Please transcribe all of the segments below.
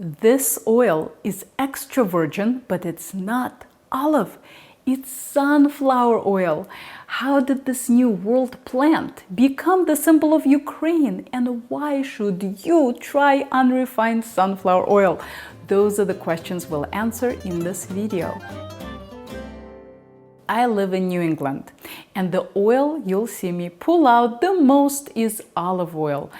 This oil is extra virgin, but it's not olive. It's sunflower oil. How did this new world plant become the symbol of Ukraine? And why should you try unrefined sunflower oil? Those are the questions we'll answer in this video. I live in New England, and the oil you'll see me pull out the most is olive oil.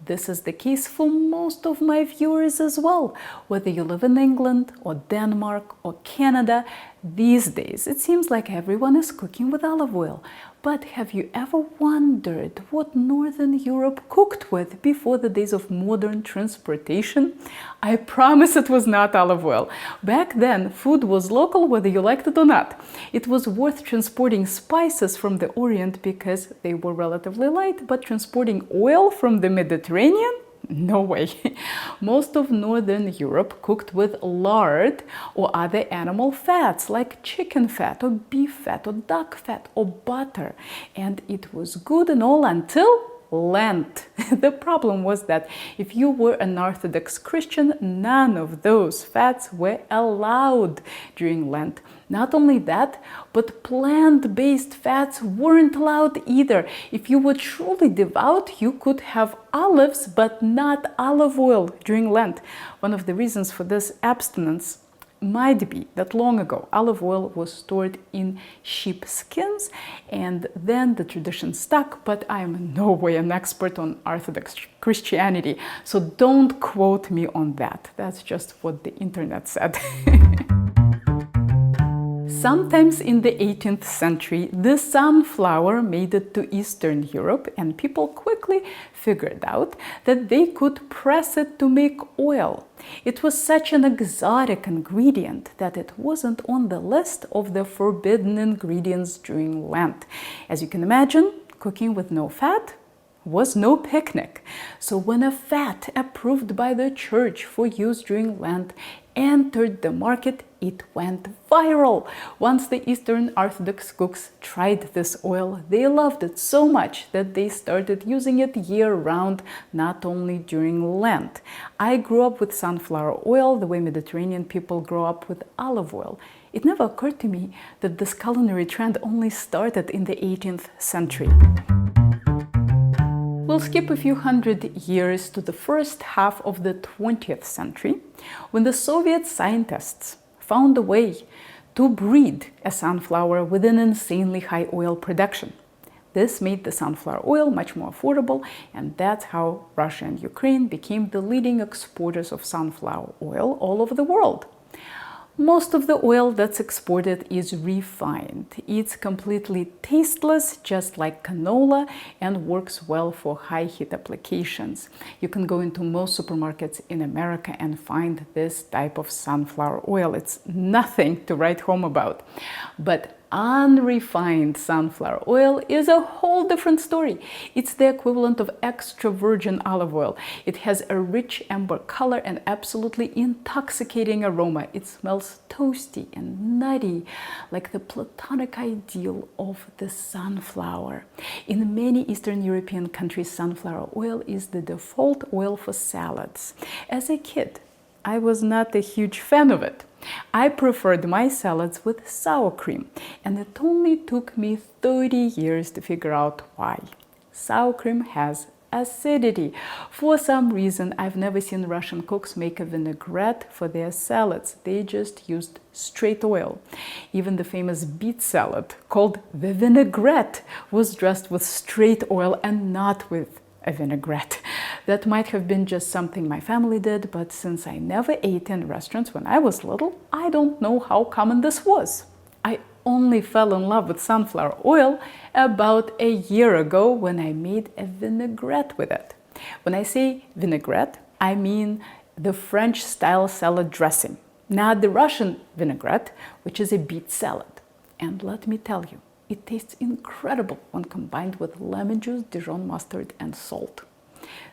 This is the case for most of my viewers as well. Whether you live in England or Denmark or Canada, these days it seems like everyone is cooking with olive oil. But have you ever wondered what Northern Europe cooked with before the days of modern transportation? I promise it was not olive oil. Back then, food was local whether you liked it or not. It was worth transporting spices from the Orient because they were relatively light, but transporting oil from the Mediterranean? No way. Most of Northern Europe cooked with lard or other animal fats like chicken fat or beef fat or duck fat or butter. And it was good and all until Lent. The problem was that if you were an Orthodox Christian, none of those fats were allowed during Lent. Not only that, but plant-based fats weren't allowed either. If you were truly devout, you could have olives, but not olive oil during Lent. One of the reasons for this abstinence might be that long ago olive oil was stored in sheep skins and then the tradition stuck, but I am in no way an expert on Orthodox Christianity, so don't quote me on that. That's just what the internet said. Sometimes in the 18th century, the sunflower made it to Eastern Europe and people quickly figured out that they could press it to make oil. It was such an exotic ingredient that it wasn't on the list of the forbidden ingredients during Lent. As you can imagine, cooking with no fat was no picnic. So when a fat approved by the church for use during Lent entered the market, it went viral. Once the Eastern Orthodox cooks tried this oil, they loved it so much that they started using it year-round, not only during Lent. I grew up with sunflower oil the way Mediterranean people grow up with olive oil. It never occurred to me that this culinary trend only started in the 18th century. We'll skip a few hundred years to the first half of the 20th century, when the Soviet scientists found a way to breed a sunflower with an insanely high oil production. This made the sunflower oil much more affordable, and that's how Russia and Ukraine became the leading exporters of sunflower oil all over the world. Most of the oil that's exported is refined. It's completely tasteless, just like canola, and works well for high heat applications. You can go into most supermarkets in America and find this type of sunflower oil. It's nothing to write home about. But unrefined sunflower oil is a whole different story. It's the equivalent of extra virgin olive oil. It has a rich amber color and absolutely intoxicating aroma. It smells toasty and nutty, like the platonic ideal of the sunflower. In many Eastern European countries, sunflower oil is the default oil for salads. As a kid, I was not a huge fan of it. I preferred my salads with sour cream, and it only took me 30 years to figure out why. Sour cream has acidity. For some reason, I've never seen Russian cooks make a vinaigrette for their salads. They just used straight oil. Even the famous beet salad, called the vinaigrette, was dressed with straight oil and not with a vinaigrette. That might have been just something my family did, but since I never ate in restaurants when I was little, I don't know how common this was. I only fell in love with sunflower oil about a year ago when I made a vinaigrette with it. When I say vinaigrette, I mean the French-style salad dressing, not the Russian vinaigrette, which is a beet salad. And let me tell you, it tastes incredible when combined with lemon juice, Dijon mustard, and salt.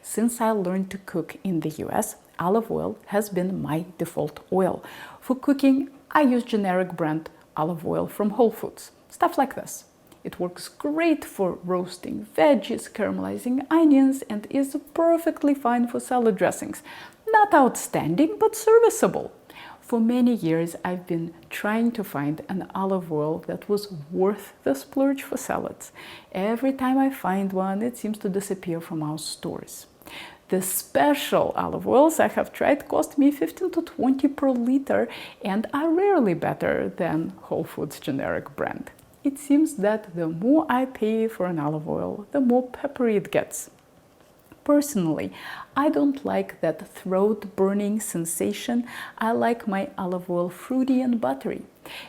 Since I learned to cook in the US, olive oil has been my default oil. For cooking, I use generic brand olive oil from Whole Foods, stuff like this. It works great for roasting veggies, caramelizing onions, and is perfectly fine for salad dressings. Not outstanding, but serviceable. For many years, I've been trying to find an olive oil that was worth the splurge for salads. Every time I find one, it seems to disappear from our stores. The special olive oils I have tried cost me 15 to 20 per liter and are rarely better than Whole Foods generic brand. It seems that the more I pay for an olive oil, the more peppery it gets. Personally, I don't like that throat-burning sensation. I like my olive oil fruity and buttery.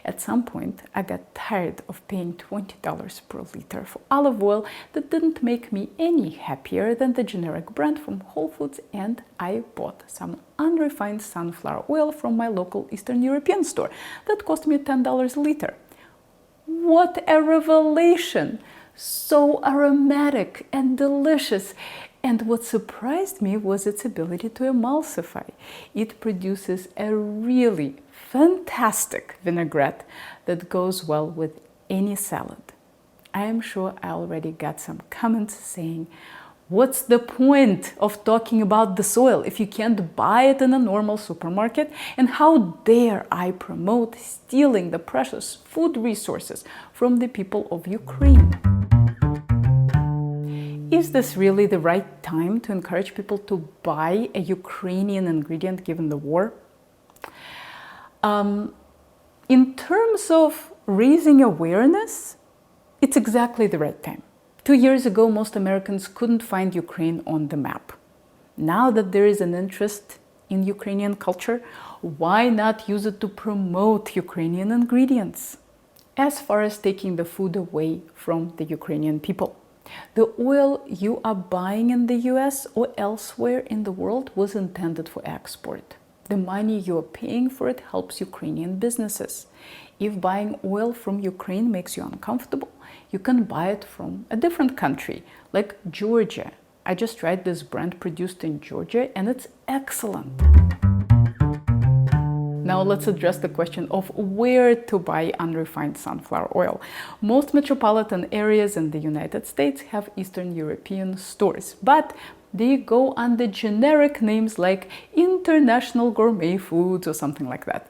At some point, I got tired of paying $20 per liter for olive oil that didn't make me any happier than the generic brand from Whole Foods, and I bought some unrefined sunflower oil from my local Eastern European store that cost me $10 a liter. What a revelation! So aromatic and delicious. And what surprised me was its ability to emulsify. It produces a really fantastic vinaigrette that goes well with any salad. I am sure I already got some comments saying, what's the point of talking about the soil if you can't buy it in a normal supermarket? And how dare I promote stealing the precious food resources from the people of Ukraine? Is this really the right time to encourage people to buy a Ukrainian ingredient given the war? In terms of raising awareness, it's exactly the right time. 2 years ago, most Americans couldn't find Ukraine on the map. Now that there is an interest in Ukrainian culture, why not use it to promote Ukrainian ingredients? As far as taking the food away from the Ukrainian people, the oil you are buying in the US or elsewhere in the world was intended for export. The money you are paying for it helps Ukrainian businesses. If buying oil from Ukraine makes you uncomfortable, you can buy it from a different country, like Georgia. I just tried this brand produced in Georgia and it's excellent. Now let's address the question of where to buy unrefined sunflower oil. Most metropolitan areas in the United States have Eastern European stores, but they go under generic names like International Gourmet Foods or something like that.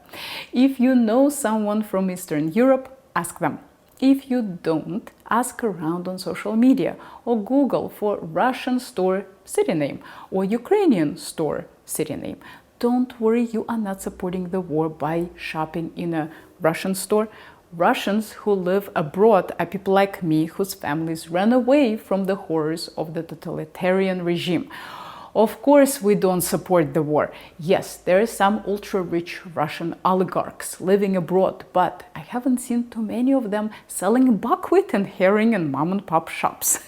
If you know someone from Eastern Europe, ask them. If you don't, ask around on social media or Google for Russian store city name or Ukrainian store city name. Don't worry, you are not supporting the war by shopping in a Russian store. Russians who live abroad are people like me whose families ran away from the horrors of the totalitarian regime. Of course, we don't support the war. Yes, there are some ultra-rich Russian oligarchs living abroad, but I haven't seen too many of them selling buckwheat and herring in mom-and-pop shops.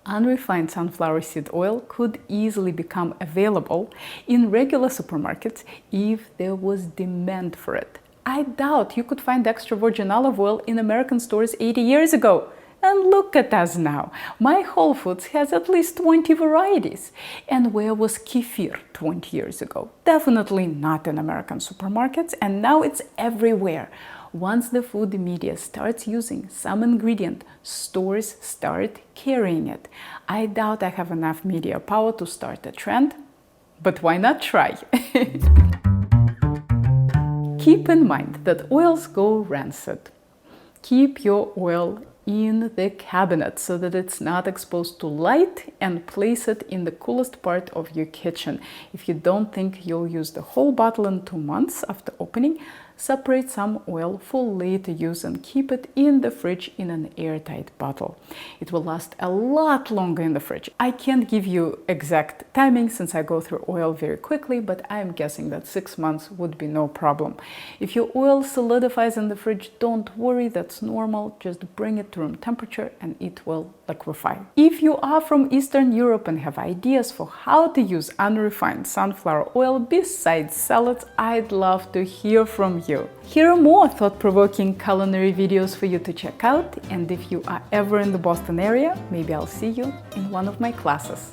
Unrefined sunflower seed oil could easily become available in regular supermarkets if there was demand for it. I doubt you could find extra virgin olive oil in American stores 80 years ago. And look at us now. My Whole Foods has at least 20 varieties. And where was kefir 20 years ago? Definitely not in American supermarkets, and now it's everywhere. Once the food media starts using some ingredient, stores start carrying it. I doubt I have enough media power to start a trend, but why not try? Keep in mind that oils go rancid. Keep your oil in the cabinet so that it's not exposed to light, and place it in the coolest part of your kitchen. If you don't think you'll use the whole bottle in 2 months after opening, separate some oil for later use and keep it in the fridge in an airtight bottle. It will last a lot longer in the fridge. I can't give you exact timing since I go through oil very quickly, but I'm guessing that 6 months would be no problem. If your oil solidifies in the fridge, don't worry, that's normal. Just bring it to room temperature and it will liquefy. If you are from Eastern Europe and have ideas for how to use unrefined sunflower oil besides salads, I'd love to hear from you. Here are more thought-provoking culinary videos for you to check out, and if you are ever in the Boston area, maybe I'll see you in one of my classes.